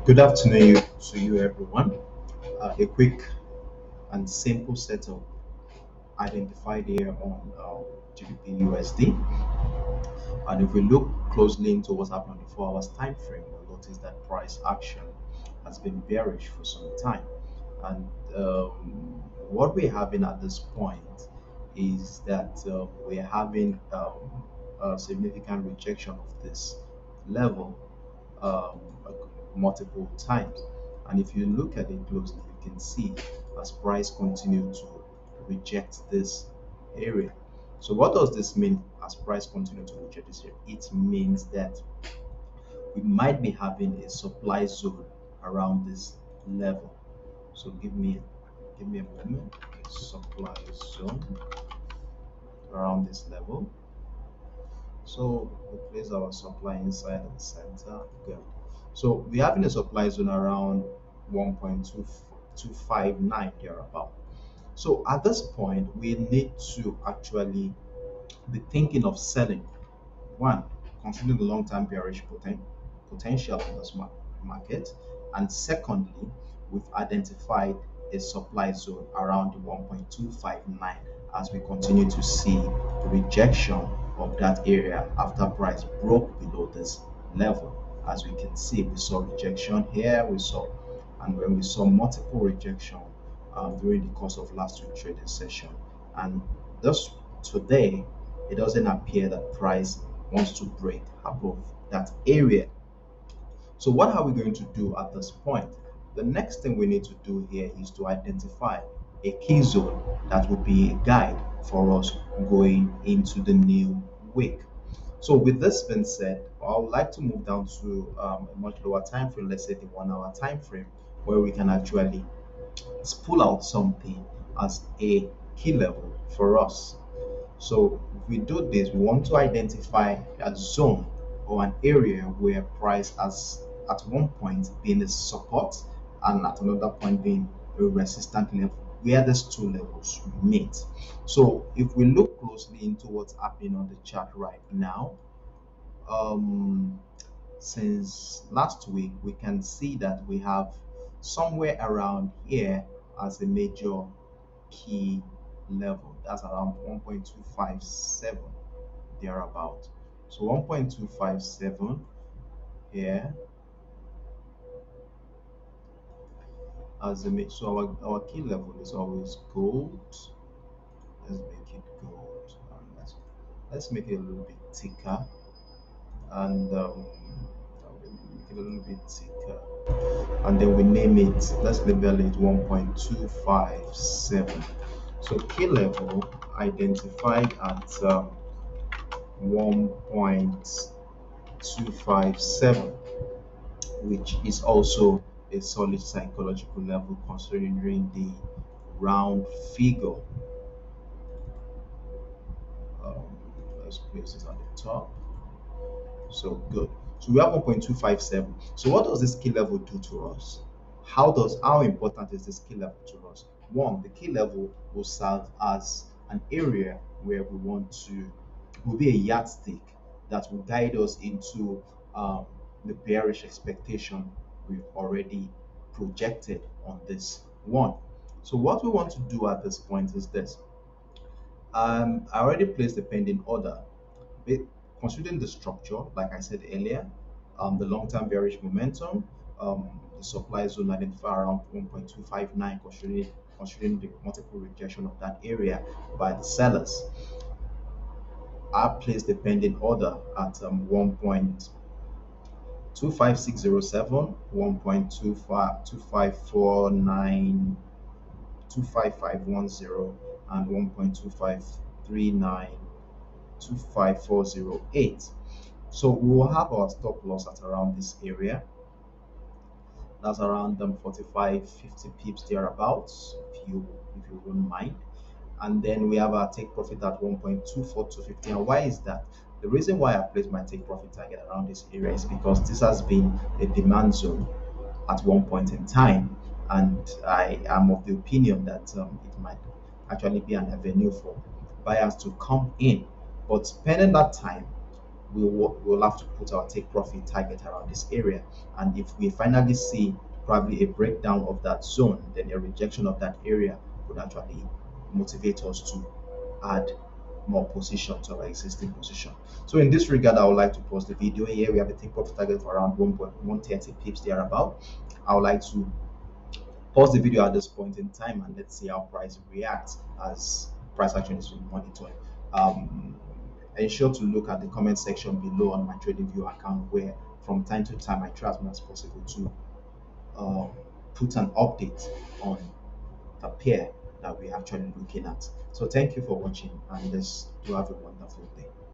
Good afternoon to you everyone. A quick and simple setup identified here on GBPUSD. And if we look closely into what's happened on the 4 hours time frame, we'll notice that price action has been bearish for some time. And what we're having at this point is that we're having a significant rejection of this level um, multiple times. And if you look at it closely, you can see as price continue to reject this area. So what does this mean as price continue to reject this area? It means that we might be having a supply zone around this level. So give me a moment. A supply zone around this level. So we place our supply inside the center. Good. So we're having a supply zone around 1.2259 thereabout. So at this point, we need to actually be thinking of selling. One, considering the long-term bearish potential in this market, and secondly, we've identified a supply zone around the 1.259 as we continue to see rejection of that area after price broke below this level. As we can see, we saw rejection here, and when we saw multiple rejection during the course of last week trading session, and thus today it doesn't appear that price wants to break above that area. So what are we going to do at this point? The next thing we need to do here is to identify a key zone that will be a guide for us going into the new week. So with this being said, I would like to move down to a much lower time frame, let's say the 1 hour time frame, where we can actually pull out something as a key level for us. So if we do this, we want to identify a zone or an area where price has at one point been a support and at another point being a resistant level where these two levels meet. So if we look closely into what's happening on the chart right now, um, since last week, we can see that we have somewhere around here as a major key level. That's around 1.257 thereabout. So 1.257 here as a so our key level is always gold. Let's make it gold. And let's make it a little bit thicker and make it a little bit thicker. And then we name it, let's label it 1.257. So key level identified at 1.257, which is also a solid psychological level considering the round figure. Um, let's place it at the top. So good. So we have 1.257. So what does this key level do to us? How important is this key level to us? One, the key level will serve as an area where we want to will be a yardstick that will guide us into the bearish expectation we've already projected on this one. So what we want to do at this point is this. I already placed the pending order. Considering the structure, like I said earlier, the long-term bearish momentum, the supply zone identified around 1.259, considering the multiple rejection of that area by the sellers. I placed the pending order at 1.25607, 1.25549, 25510, and 1.2539, 25408. So we will have our stop loss at around this area. That's around 45, 50 pips thereabouts, if you wouldn't mind. And then we have our take profit at 1.24250. And why is that? The reason why I place my take profit target around this area is because this has been a demand zone at one point in time, and I am of the opinion that it might actually be an avenue for buyers to come in. But pending that time, we'll have to put our take profit target around this area. And if we finally see probably a breakdown of that zone, then a rejection of that area would actually motivate us to add more position to our existing position. So in this regard, I would like to pause the video here. We have a take profit target of around 1.130 pips thereabout. I would like to pause the video at this point in time and let's see how price reacts as price action is monitored. Um, Ensure to look at the comment section below on my TradingView account, where from time to time I try as much as possible to uh, put an update on the pair that we're actually looking at. So thank you for watching, and let's do have a wonderful day.